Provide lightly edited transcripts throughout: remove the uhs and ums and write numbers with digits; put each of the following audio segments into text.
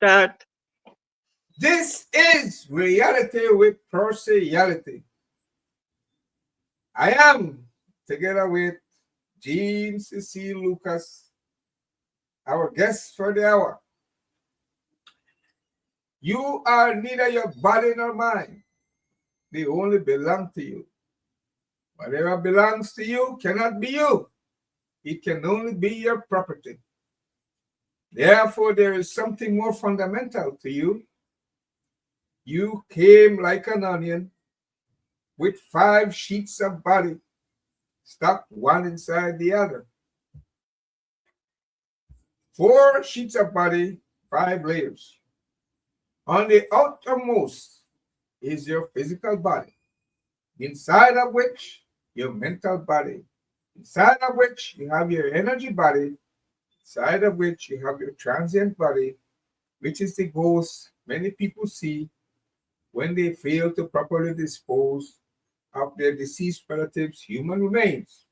Start. This is Reality with Partiality. I am together with Jean Cecile Lucas, our guest for the hour. You are neither your body nor mind. They only belong to you. Whatever belongs to you cannot be you. It can only be your property. Therefore, there is something more fundamental to you. You came like an onion with 5 sheets of body, stuck one inside the other. 4 sheets of body, 5 layers. On the outermost is your physical body, inside of which your mental body, inside of which you have your energy body, inside of which you have your transient body, which is the ghost many people see when they fail to properly dispose of their deceased relatives' human remains.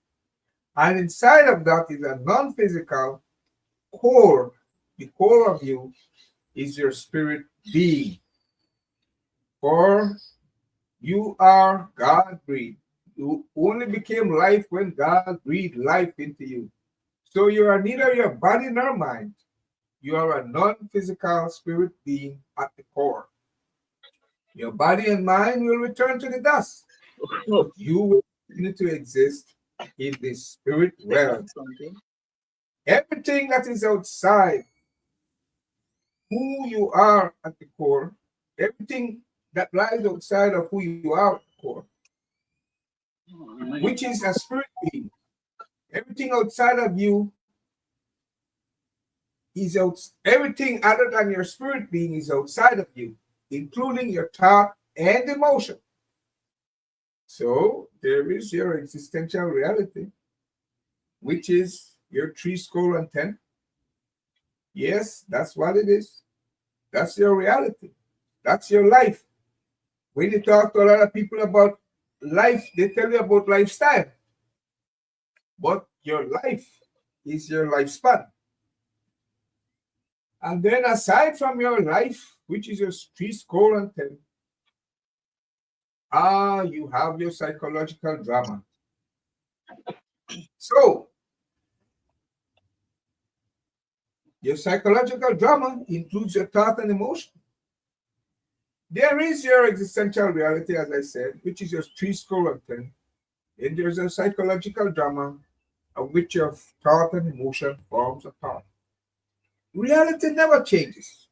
And inside of that is a non physical core. The core of you is your spirit being. For you are God breathed. You only became life when God breathed life into you. So you are neither your body nor mind. You are a non physical spirit being at the core. Your body and mind will return to the dust, but Oh, you will continue to exist in the spirit realm. something. Everything that is outside who you are at the core, everything that lies outside of who you are at the core, which is a spirit being, everything outside of you is out, everything other than your spirit being is outside of you, including your thought and emotion. So there is your existential reality, which is your three skull and ten. Yes, that's what it is. That's your reality. That's your life. When you talk to a lot of people about life, they tell you about lifestyle. But your life is your lifespan. And then aside from your life, which is your three score and ten, you have your psychological drama. So your psychological drama includes your thought and emotion. There is your existential reality, as I said, which is your three score and ten. And there's a psychological drama of which your thought and emotion forms a part. Reality never changes.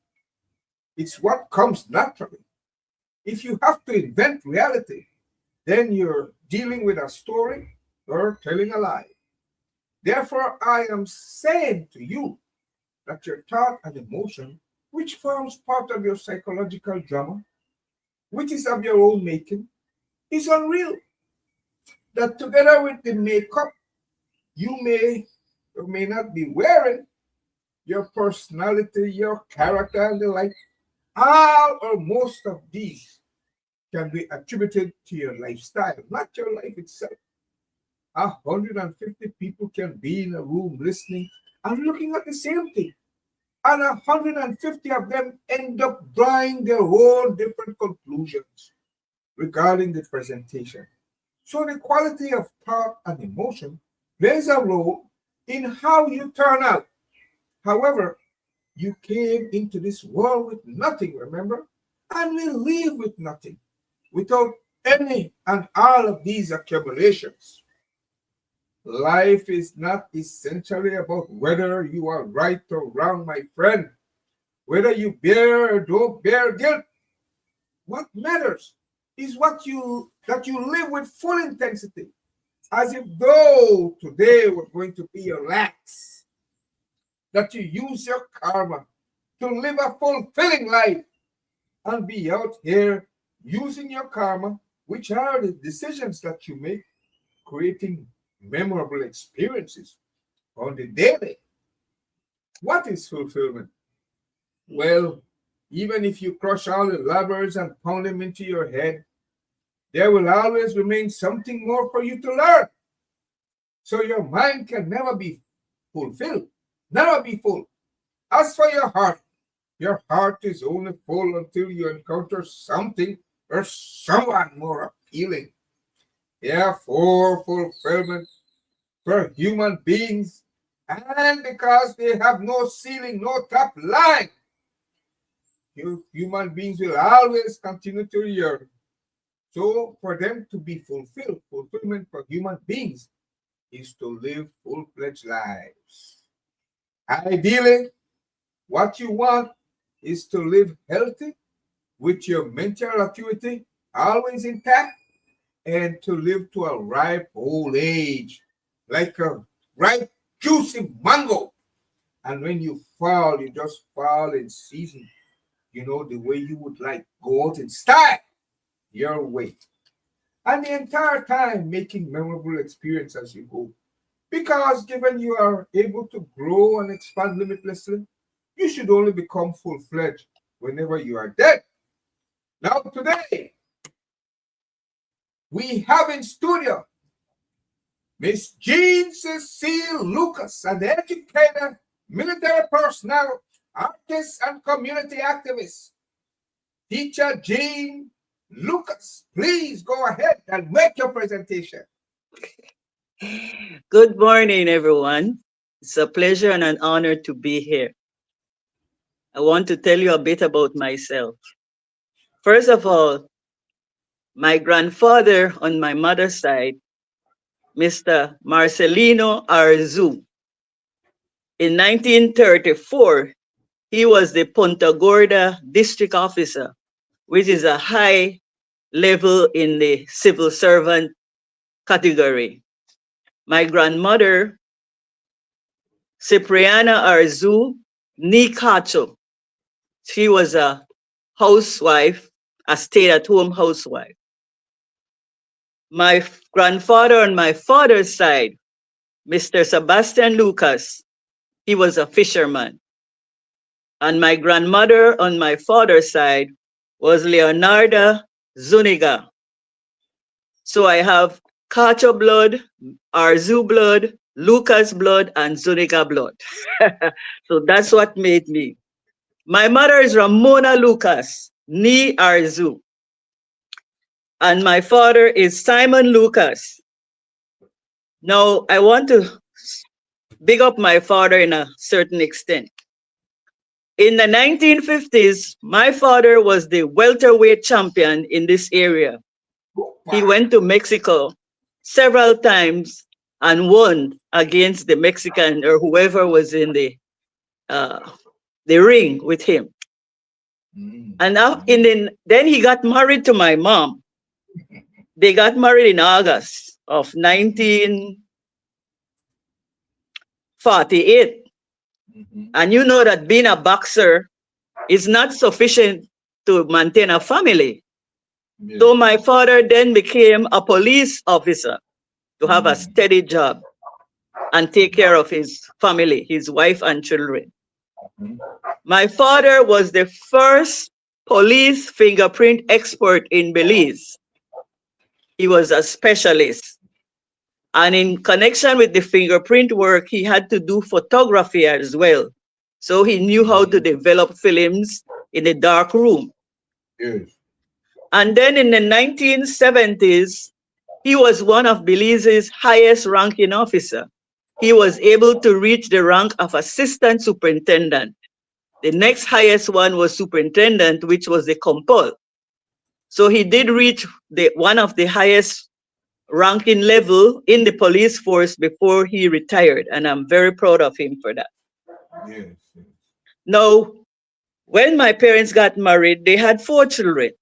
It's what comes naturally. If you have to invent reality, then you're dealing with a story or telling a lie. Therefore, I am saying to you that your thought and emotion, which forms part of your psychological drama, which is of your own making, is unreal. That together with the makeup you may or may not be wearing, your personality, your character, and the like, all or most of these can be attributed to your lifestyle, not your life itself. 150 people can be in a room listening and looking at the same thing. And 150 of them end up drawing their own different conclusions regarding the presentation. So the quality of thought and emotion plays a role in how you turn out. However, you came into this world with nothing, remember? And will leave with nothing, without any and all of these accumulations. Life is not essentially about whether you are right or wrong, my friend, whether you bear or don't bear guilt. What matters is what you that you live with full intensity, as if though today was going to be your last, that you use your karma to live a fulfilling life and be out here using your karma, which are the decisions that you make, creating memorable experiences on the daily. What is fulfillment? Well, even if you crush all the levers and pound them into your head, there will always remain something more for you to learn. So your mind can never be fulfilled, never be full. As for your heart, Your heart is only full until you encounter something or someone more appealing. Yeah, for fulfillment for human beings, and because they have no ceiling, no top line, human beings will always continue to yearn. So, for them to be fulfilled, fulfillment for human beings is to live full fledged lives. Ideally, what you want is to live healthy with your mental acuity always intact and to live to a ripe old age like a ripe, juicy mango. And when you fall, you just fall in season, the way you would like. Go out in style your way. And the entire time making memorable experience as you go. Because given you are able to grow and expand limitlessly, you should only become full-fledged whenever you are dead. Now today, we have in studio Miss Jean Cecile Lucas, an educator, military personnel, artist, and community activist. Teacher Jean Lucas, please go ahead and make your presentation. Good morning, everyone. It's a pleasure and an honor to be here. I want to tell you a bit about myself. First of all, my grandfather on my mother's side, Mr. Marcelino Arzu. In 1934, he was the Punta Gorda district officer, which is a high level in the civil servant category. My grandmother, Cipriana Arzu Nikacho, she was a housewife, a stay-at-home housewife. My grandfather on my father's side, Mr. Sebastian Lucas, he was a fisherman. And my grandmother on my father's side was Leonarda Zuniga. So I have Cacho blood, Arzu blood, Lucas blood, and Zuniga blood. So that's what made me. My mother is Ramona Lucas, Ni Arzu. And my father is Simon Lucas. Now, I want to big up my father in a certain extent. In the 1950s, my father was the welterweight champion in this area. He went to Mexico several times and won against the Mexican or whoever was in the ring with him. And then he got married to my mom. They got married in August of 1948. And you know that being a boxer is not sufficient to maintain a family. Yeah. So my father then became a police officer to have a steady job and take care of his family, his wife and children. My father was the first police fingerprint expert in Belize. He was a specialist. And in connection with the fingerprint work, he had to do photography as well. So he knew how to develop films in a dark room. Yes. And then in the 1970s, he was one of Belize's highest ranking officer. He was able to reach the rank of assistant superintendent. The next highest one was superintendent, which was the compol. So he did reach one of the highest ranking level in the police force before he retired, and I'm very proud of him for that. Yes. Now, when my parents got married, they had 4 children.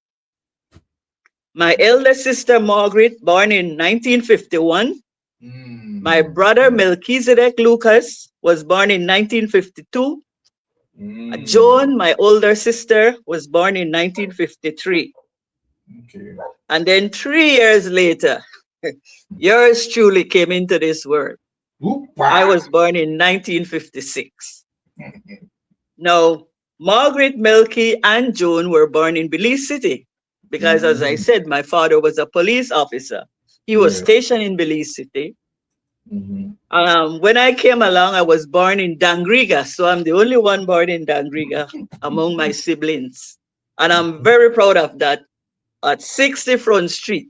My eldest sister, Margaret, born in 1951. My brother, Melchizedek Lucas, was born in 1952. Joan, my older sister, was born in 1953. Okay. And then 3 years later, yours truly came into this world. I was born in 1956. Now, Margaret, Melky, and Joan were born in Belize City because, as I said, my father was a police officer. He was stationed in Belize City. When I came along, I was born in Dangriga, so I'm the only one born in Dangriga among my siblings. And I'm very proud of that. At 60 Front Street.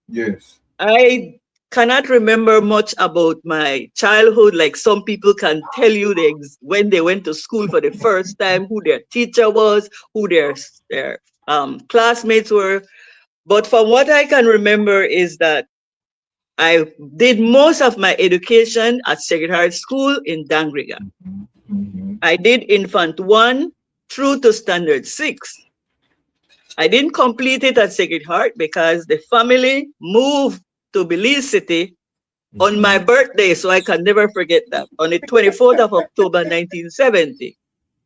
Yes. I cannot remember much about my childhood, like some people can tell you when they went to school for the first time, who their teacher was, who their classmates were. But from what I can remember is that I did most of my education at Sacred Heart School in Dangriga. I did Infant 1 through to Standard 6. I didn't complete it at Sacred Heart because the family moved to Belize City on my birthday, so I can never forget that, on the 24th of October, 1970.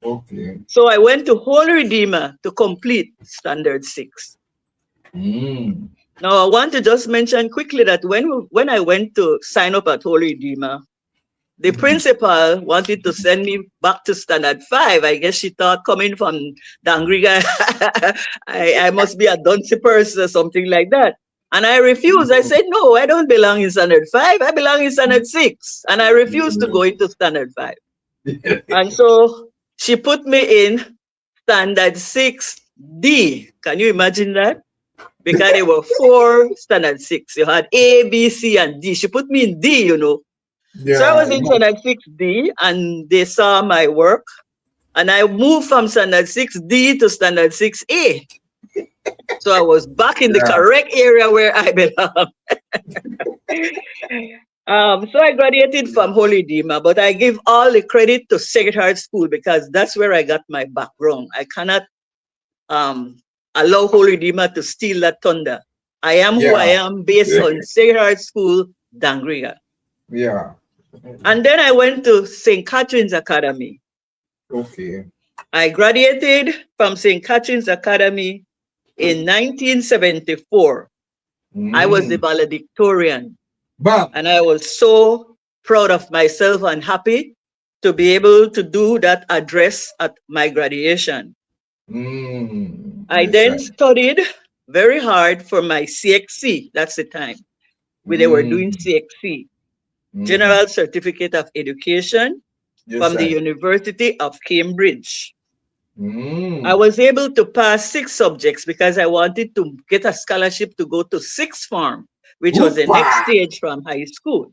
Okay. So I went to Holy Redeemer to complete Standard 6. Now, I want to just mention quickly that when I went to sign up at Holy Redeemer, the principal wanted to send me back to Standard 5. I guess she thought coming from Dangriga, I must be a dunce person or something like that. And I refused. I said, no, I don't belong in Standard 5. I belong in Standard 6. And I refused to go into Standard 5. And so she put me in Standard 6D. Can you imagine that? Because there were 4 Standard 6. You had A, B, C, and D. She put me in D, you know. Yeah, so I was in Standard 6D, and they saw my work, and I moved from Standard 6D to Standard 6A. So I was back in the correct area where I belong. So I graduated from Holy Redeemer, but I give all the credit to Sacred Heart School because that's where I got my background. I cannot allow Holy Redeemer to steal that thunder. I am who I am based on Sacred Heart School, Dangriga. Yeah. And then I went to St. Catherine's Academy. Okay. I graduated from St. Catherine's Academy in 1974. I was the valedictorian. And I was so proud of myself and happy to be able to do that address at my graduation. I then studied very hard for my CXC. That's the time when they were doing CXC, General Certificate of Education, from the University of Cambridge. I was able to pass 6 subjects because I wanted to get a scholarship to go to 6th form, which was the next stage from high school.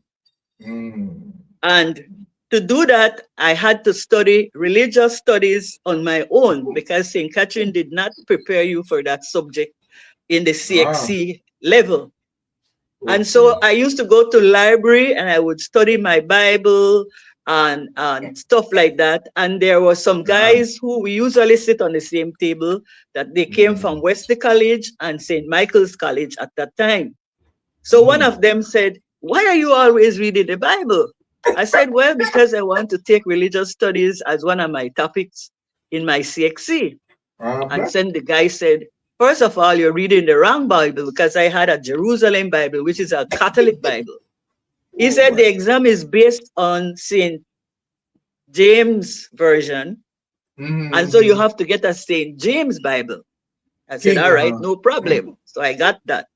And to do that, I had to study religious studies on my own because St. Catherine did not prepare you for that subject in the CXC level. And so I used to go to library and I would study my Bible and stuff like that. And there were some guys who we usually sit on the same table that they came from Wesley College and St. Michael's College at that time. So one of them said, why are you always reading the Bible? I said, well, because I want to take religious studies as one of my topics in my CXC. And then the guy said, first of all, you're reading the wrong Bible because I had a Jerusalem Bible, which is a Catholic Bible. He said the exam is based on St. James version. And so you have to get a St. James Bible. I said, all right, no problem. So I got that.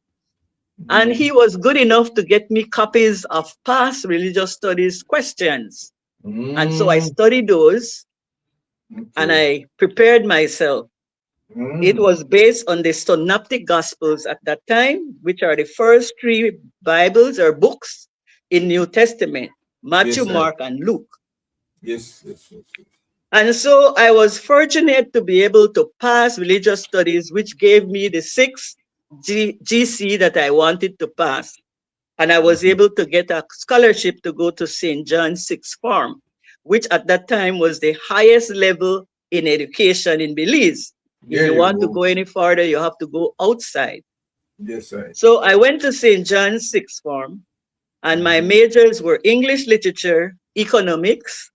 And he was good enough to get me copies of past religious studies questions. And so I studied those and I prepared myself. It was based on the Synoptic Gospels at that time, which are the first 3 Bibles or books in New Testament, Matthew, Mark, and Luke. Yes. And so I was fortunate to be able to pass religious studies, which gave me the 6th GC that I wanted to pass. And I was able to get a scholarship to go to St. John's 6th form, which at that time was the highest level in education in Belize. If you want to go any further, you have to go outside. Yes, sir. So I went to St. John's 6th form, and my majors were English literature, economics,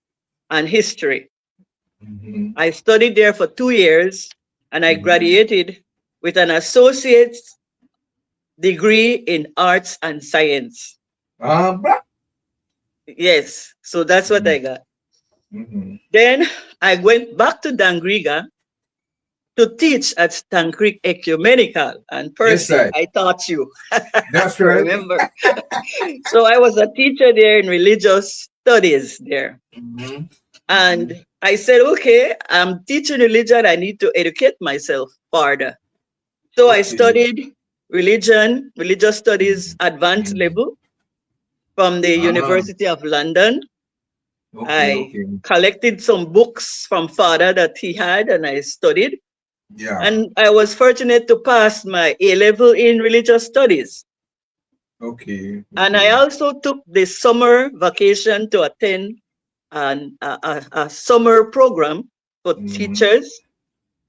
and history. I studied there for 2 years, and I graduated with an associate's degree in arts and science. Yes, so that's what I got. Then I went back to Dangriga to teach at Stan Creek Ecumenical. And Yes, Percy, sir. I taught you. That's You right. remember? So I was a teacher there in religious studies there. Mm-hmm. Mm-hmm. And I said, okay, I'm teaching religion. I need to educate myself further. So I Okay. studied religion, religious studies advanced Mm-hmm. level from the Ah, University of London. okay, I okay. collected some books from father that he had and I studied. Yeah. And I was fortunate to pass my A level in religious studies. Okay, And I okay. also took the summer vacation to attend a summer program for Mm-hmm. teachers.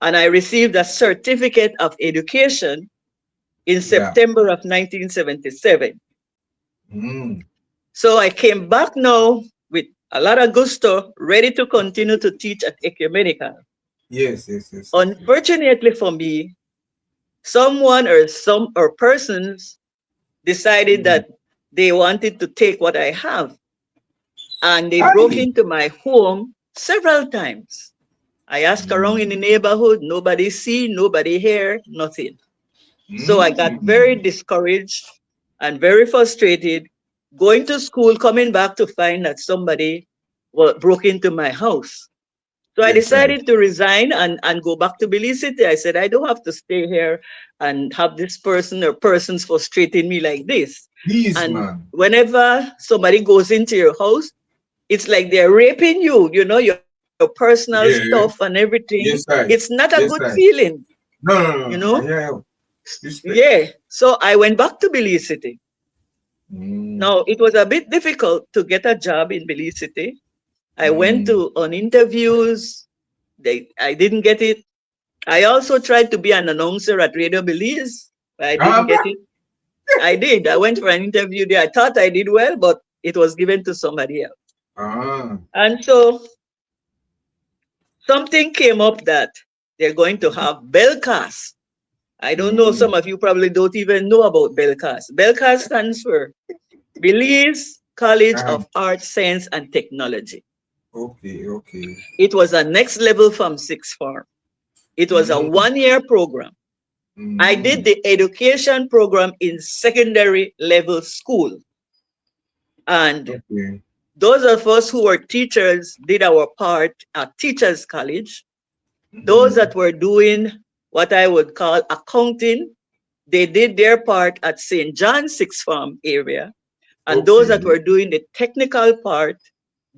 And I received a certificate of education in Yeah. September of 1977. Mm. So I came back now with a lot of gusto, ready to continue to teach at Ecumenical. Yes, yes, yes, yes, yes. Unfortunately for me, someone or some or persons decided Mm. that they wanted to take what I have and they broke Aye. into my home several times. I asked around in the Mm. neighborhood, nobody see, nobody hear, nothing. So I got very Mm. discouraged and very frustrated going to school, coming back to find that somebody broke into my house. So I Yes, I. decided to resign and go back to Belize City. I said, I don't have to stay here and have this person or persons frustrating me like this. Please, And man. whenever somebody goes into your house, it's like they're raping you, your personal stuff and Yeah. everything. Yes, It's I. not a good Yes, I. feeling, No, no, you no, no. know? I hear you. Respect. Yeah. So I went back to Belize City. Mm. Now, it was a bit difficult to get a job in Belize City. I went Mm. to on interviews. I didn't get it. I also tried to be an announcer at Radio Belize, but I didn't Ah, get it. I did. I went for an interview there. I thought I did well, but it was given to somebody else. ah. And so something came up that they're going to have Belcast. I don't know. Mm. Some of you probably don't even know about Belcast. Belcast stands for Belize College Ah. of Arts, Science, and Technology. Okay, okay. It was a next level from sixth form. It was a Mm. 1 year program. I did Mm. the education program in secondary level school. And Okay. those of us who were teachers did our part at Teachers College. Those Mm. that were doing what I would call accounting, they did their part at St. John's Sixth Form area. And those that Okay. were doing the technical part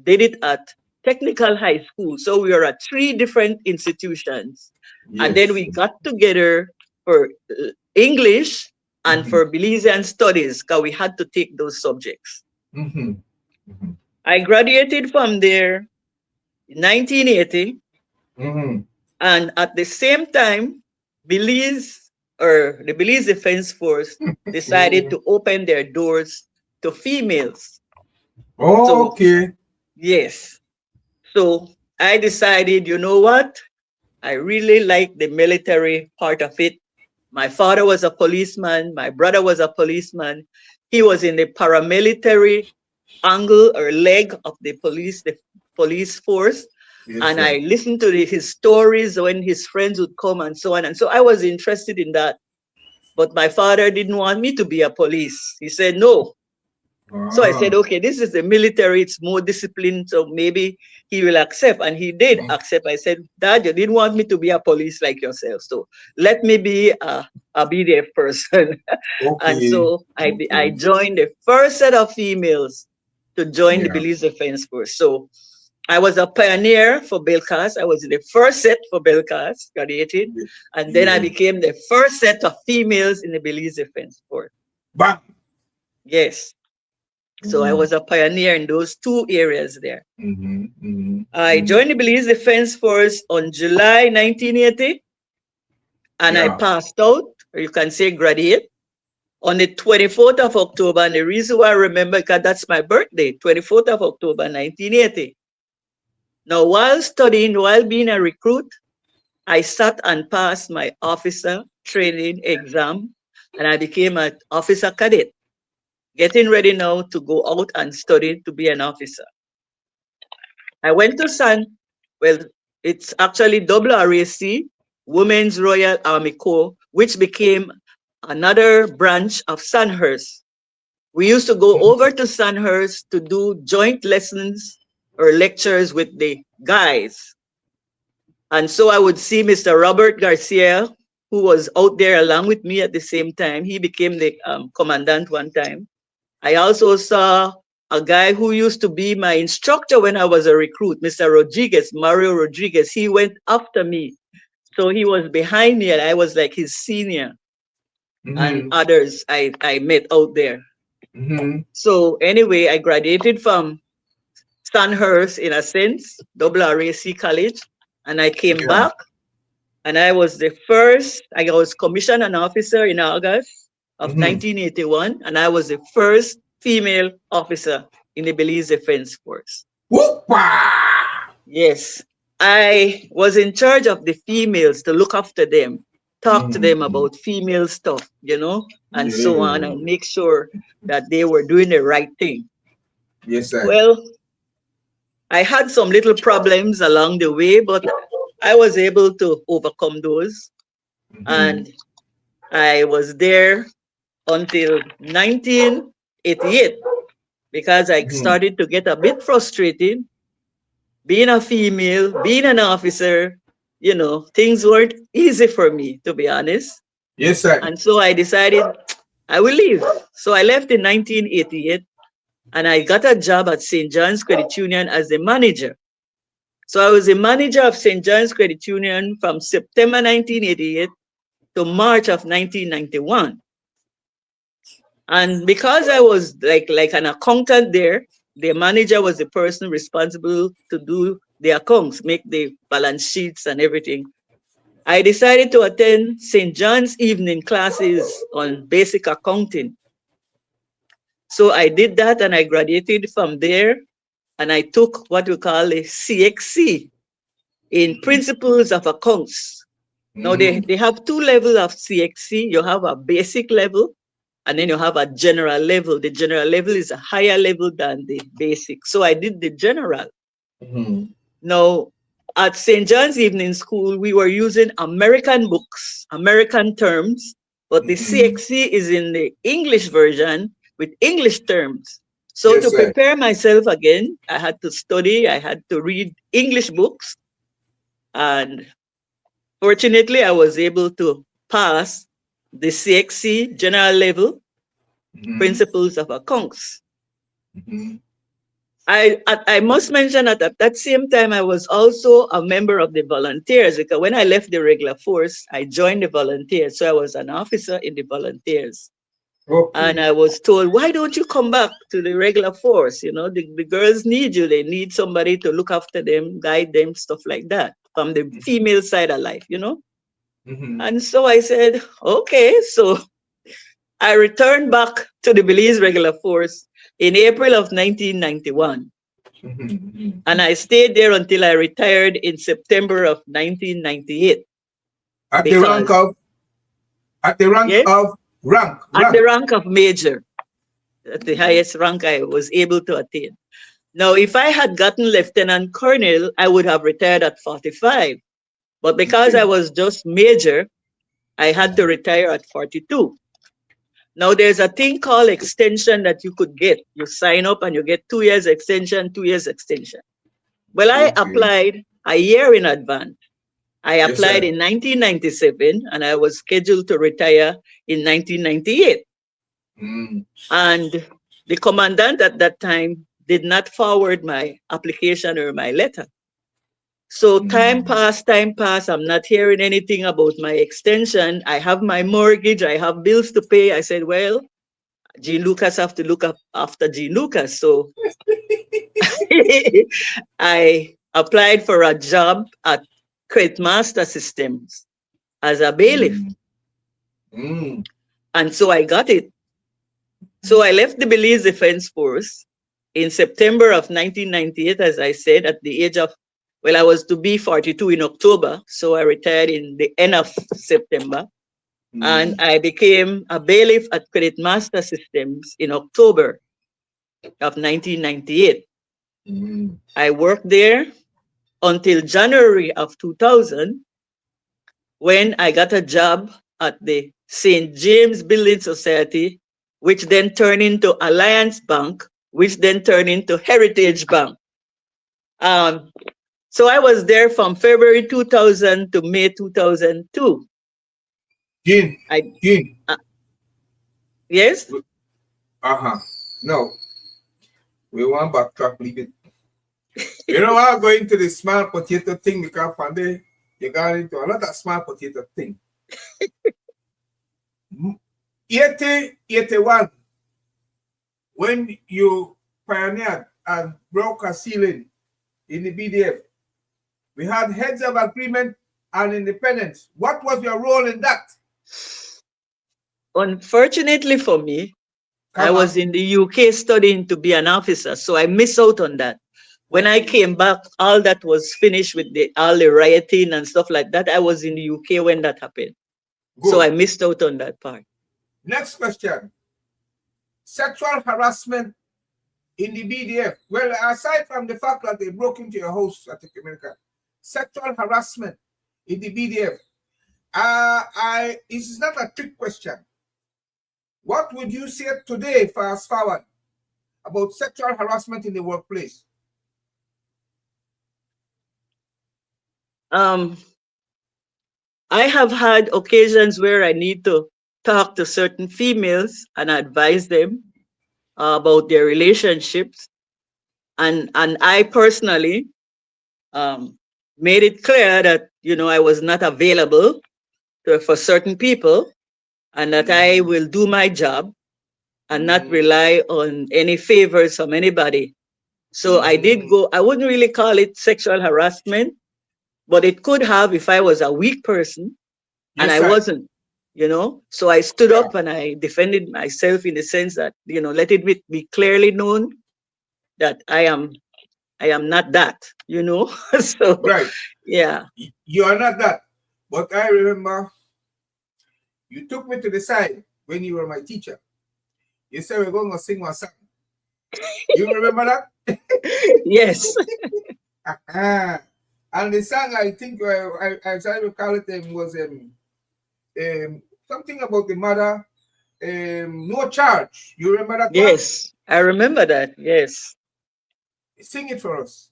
did it at technical high school. So we were at three different institutions. And then Yes. we got together for English and Mm-hmm. for Belizean studies because we had to take those subjects. Mm-hmm. Mm-hmm. I graduated from there in 1980. Mm-hmm. And at the same time, Belize or the Belize Defense Force decided Mm. to open their doors to females. Oh, So, okay. yes. So I decided, you know what? I really like the military part of it. My father was a policeman. My brother was a policeman. He was in the paramilitary angle or leg of the police force. Yes, And I sir. listened to his stories when his friends would come and so on. And so I was interested in that. But my father didn't want me to be a police. He said, no. So I said, Ah. okay, this is the military, it's more disciplined, so maybe he will accept. And he did accept. I said, Dad, you didn't want me to be a police like yourself. So let me be a BDF person. And Okay. so I Okay. joined the first set of females to join the Yeah. Belize Defense Force. So I was a pioneer for Belcast. I was in the first set for Belcast, graduated. And then I Yeah. became the first set of females in the Belize Defense Force. Bang. Yes. So I Mm. was a pioneer in those two areas there. Mm-hmm. Mm-hmm. I Mm-hmm. joined the Belize Defense Force on July 1980, and I Yeah. passed out, or you can say graduate, on the 24th of October. And the reason why I remember, because that's my birthday, 24th of October, 1980. Now, while studying, while being a recruit, I sat and passed my officer training exam, and I became an officer cadet, getting ready now to go out and study to be an officer. I went to well, it's actually double RAC. Women's Royal Army Corps, which became another branch of Sandhurst. We used to go over to Sandhurst to do joint lessons or lectures with the guys. And so I would see Mr. Robert Garcia, who was out there along with me at the same time. He became the commandant one time. I also saw a guy who used to be my instructor when I was a recruit, Mr. Rodriguez, Mario Rodriguez. He went after me. So he was behind me and I was like his senior. And others I met out there. So anyway, I graduated from Sandhurst in a sense, RAC College, and I came back and I was the first, I was commissioned an officer in August of 1981, and I was the first female officer in the Belize Defense Force. Whoop-a! Yes, I was in charge of the females to look after them, talk to them about female stuff, you know, and so on, and make sure that they were doing the right thing. Yes, sir. Well, I had some little problems along the way, but I was able to overcome those. And I was there until 1988 because I started to get a bit frustrated. Being a female, being an officer, you know, things weren't easy for me, to be honest. Yes, sir. And so I decided I will leave. So I left in 1988 and I got a job at St. John's Credit Union as the manager. So I was the manager of St. John's Credit Union from September 1988 to March of 1991. And because I was like an accountant there, the manager was the person responsible to do the accounts, make the balance sheets and everything. I decided to attend St. John's evening classes on basic accounting. So I did that and I graduated from there and I took what we call a CXC in principles of accounts. Now they have two levels of CXC. You have a basic level and then you have a general level. The general level is a higher level than the basic. So I did the general. Now, at St. John's Evening School, we were using American books, American terms, but the CXC is in the English version with English terms. So to prepare myself again, I had to study, I had to read English books. And fortunately, I was able to pass the CXC general level, principles of accounts. I must mention that at that same time, I was also a member of the volunteers because when I left the regular force, I joined the volunteers. So I was an officer in the volunteers. And I was told, why don't you come back to the regular force? You know, the girls need you. They need somebody to look after them, guide them, stuff like that, from the female side of life, you know? And so I said, okay. So I returned back to the Belize regular force in April of 1991. And I stayed there until I retired in September of 1998. At the rank of? At the rank of major. At the highest rank I was able to attain. Now, if I had gotten lieutenant colonel, I would have retired at 45. But because I was just major, I had to retire at 42. Now, there's a thing called extension that you could get. You sign up and you get 2 years extension, 2 years extension. Well, I applied a year in advance. I applied in 1997 and I was scheduled to retire in 1998. And the commandant at that time did not forward my application or my letter. So time passed. I'm not hearing anything about my extension. I have my mortgage. I have bills to pay. I said, well, Jean Lucas have to look up after Jean Lucas. So I applied for a job at Credit Master Systems as a bailiff. And so I got it. So I left the Belize Defense Force in September of 1998, as I said, at the age of, well, I was to be 42 in October. So I retired in the end of September. And I became a bailiff at Credit Master Systems in October of 1998. I worked there until January of 2000, when I got a job at the St. James Building Society, which then turned into Alliance Bank, which then turned into Heritage Bank. Um, so I was there from February 2000 to May 2002. Gene, I Gene. Yes. No, we want backtrack. Leave it. You know, I'm going to the small potato thing because one day you got into another small potato thing. 81, when you pioneered and broke a ceiling in the BDF, we had heads of agreement and independence. What was your role in that? Unfortunately for me, I was in the UK studying to be an officer, so I missed out on that. When I came back, all that was finished with all the rioting and stuff like that. I was in the UK when that happened. Good. So I missed out on that part. Next question. Sexual harassment in the BDF. Well, aside from the fact that they broke into your house at America, sexual harassment in the BDF. This is not a trick question. What would you say today, fast forward, about sexual harassment in the workplace? I have had occasions where I need to talk to certain females and advise them about their relationships. And I personally made it clear that, I was not available for certain people, and that I will do my job and not rely on any favors from anybody. So I did go, I wouldn't really call it sexual harassment, but it could have if I was a weak person, and I wasn't, So I stood up and I defended myself in the sense that, let it be clearly known that I am not that, So, right. Yeah. You are not that. But I remember you took me to the side when you were my teacher. You said we're going to sing one song. You remember that? Yes. And the song, I think, I recall it, was something about the mother, no charge. You remember that? Yes, one? I remember that. Yes. Sing it for us.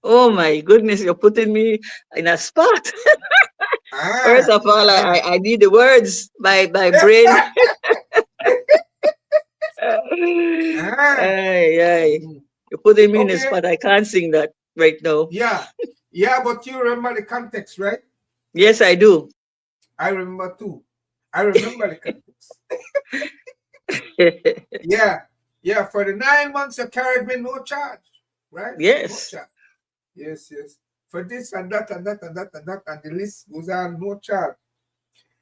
Oh my goodness, you're putting me in a spot. First of all, I need the words. My brain. You're putting me in a spot. I can't sing that right now. Yeah, but you remember the context, right? Yes, I do. I remember too. I remember the context. Yeah. For the 9 months you carried me, no charge, right? Yes. No charge. Yes. For this and that and that and that and that, and the list goes on, no charge.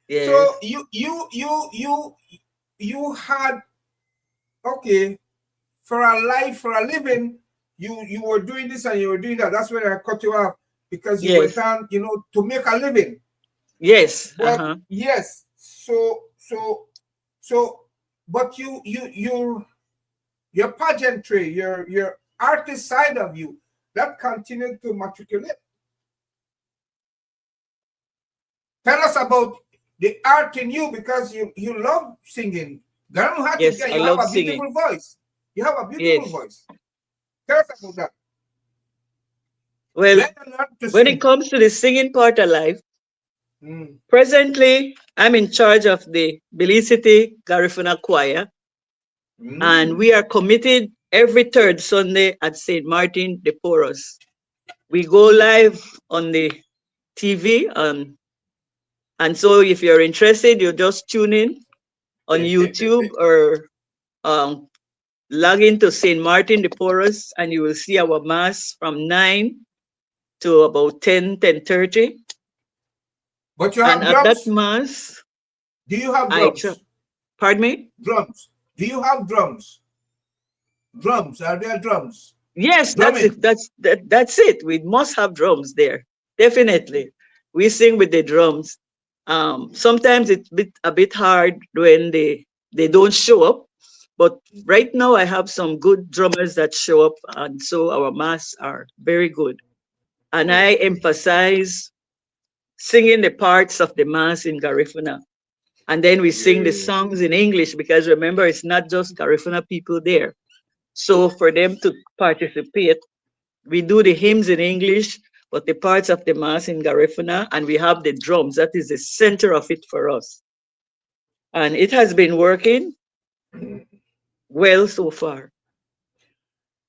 Yes. So you had, okay, for a living, you were doing this and you were doing that. That's when I cut you off, because you went on, to make a living. Yes. But yes. So but your pageantry, your artist side of you, that continued to matriculate. Tell us about the art in you, because you love singing. Yes, I love singing. Beautiful voice. You have a beautiful voice. Tell us about that. Well, when it comes to the singing part of life, presently I'm in charge of the Belize Garifuna Choir, and we are committed every third Sunday at St. Martin de Porres. We go live on the TV, and so if you're interested, you just tune in on YouTube or log into St. Martin de Porres, and you will see our mass from 9 to about 10:30. But you have drums? At that mass, do you have drums? Pardon me? Drums. Do you have drums? Drums. Are there drums? Yes, drumming. That's it. We must have drums there. Definitely. We sing with the drums. Sometimes it's a bit hard when they don't show up. But right now I have some good drummers that show up, and so our mass are very good. And I emphasize singing the parts of the Mass in Garifuna. And then we sing the Yeah. songs in English, because remember, it's not just Garifuna people there. So for them to participate, we do the hymns in English, but the parts of the Mass in Garifuna, and we have the drums. That is the center of it for us. And it has been working well so far.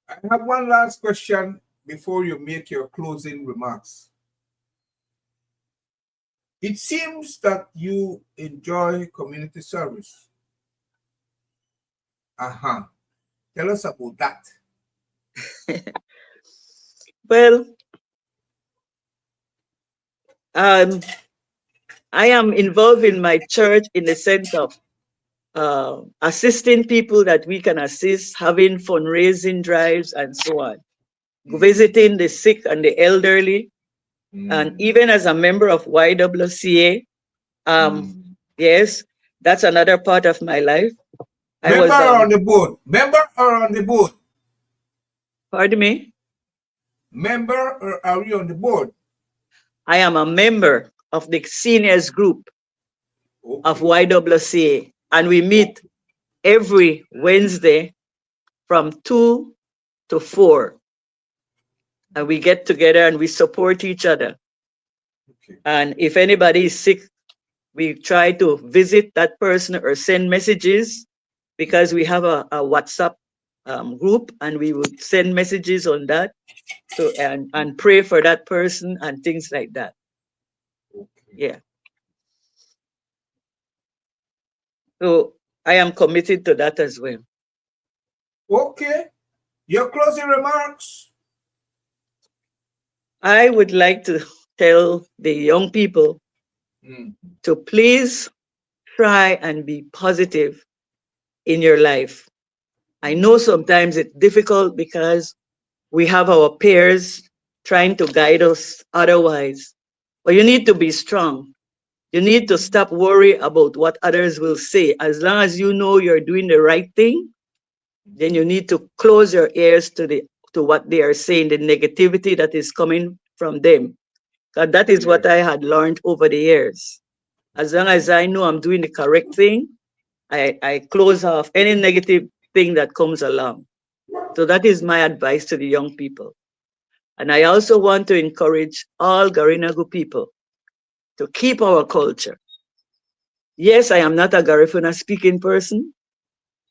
I have one last question before you make your closing remarks. It seems that you enjoy community service. Tell us about that. Well, I am involved in my church in the sense of assisting people that we can assist, having fundraising drives and so on, visiting the sick and the elderly, and even as a member of YWCA, yes, that's another part of my life. I Member was or on the board? Member or on the board? Pardon me? Member or are you on the board? I am a member of the seniors group of YWCA, and we meet every Wednesday from 2 to 4. And we get together and we support each other. And if anybody is sick, we try to visit that person or send messages, because we have a WhatsApp group, and we would send messages on that and pray for that person and things like that. Yeah. So I am committed to that as well. Okay. Your closing remarks? I would like to tell the young people to please try and be positive in your life. I know sometimes it's difficult because we have our peers trying to guide us otherwise, but you need to be strong. You need to stop worrying about what others will say. As long as you know you're doing the right thing, then you need to close your ears to what they are saying, the negativity that is coming from them. Because that is what I had learned over the years. As long as I know I'm doing the correct thing, I close off any negative thing that comes along. So that is my advice to the young people. And I also want to encourage all Garinagu people to keep our culture. Yes, I am not a Garifuna speaking person,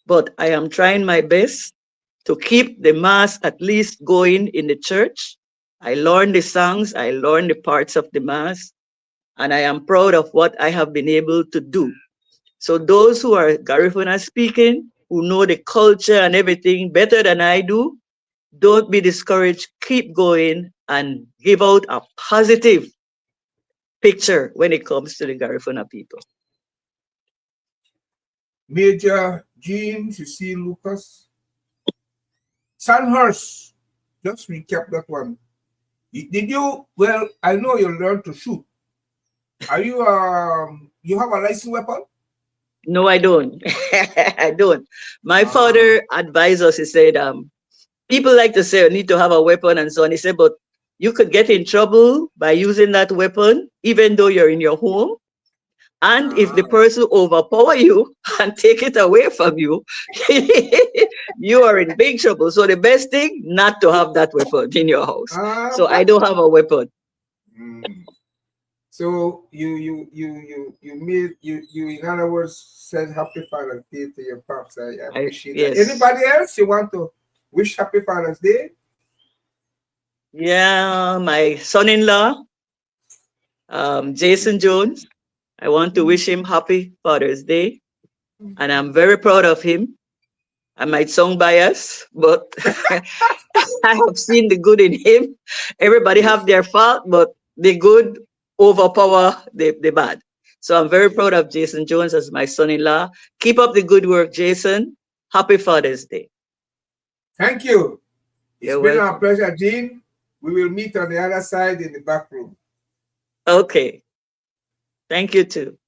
but I am trying my best to keep the Mass at least going in the church. I learn the songs, I learn the parts of the Mass, and I am proud of what I have been able to do. So those who are Garifuna speaking, who know the culture and everything better than I do, don't be discouraged. Keep going and give out a positive picture when it comes to the Garifuna people. Major Jean, Cecile Lucas. Sandhurst. Just recap that one. Did you, well, I know you learned to shoot. Are you, you have a licensed weapon? No, I don't. I don't. My father advised us, he said, people like to say you need to have a weapon and so on. He said, but you could get in trouble by using that weapon, even though you're in your home. And if the person overpower you and take it away from you, you are in big trouble. So the best thing, not to have that weapon in your house. So I don't have a weapon. So you in other words said Happy Father's Day to your pops. I appreciate that. Yes. Anybody else you want to wish Happy Father's Day? Yeah, my son-in-law, Jason Jones. I want to wish him Happy Father's Day. And I'm very proud of him. I might sound biased, but I have seen the good in him. Everybody have their fault, but the good overpower the bad. So I'm very proud of Jason Jones as my son-in-law. Keep up the good work, Jason. Happy Father's Day. Thank you. It's You're been welcome. our pleasure, Jean. We will meet on the other side in the back room. Okay. Thank you too.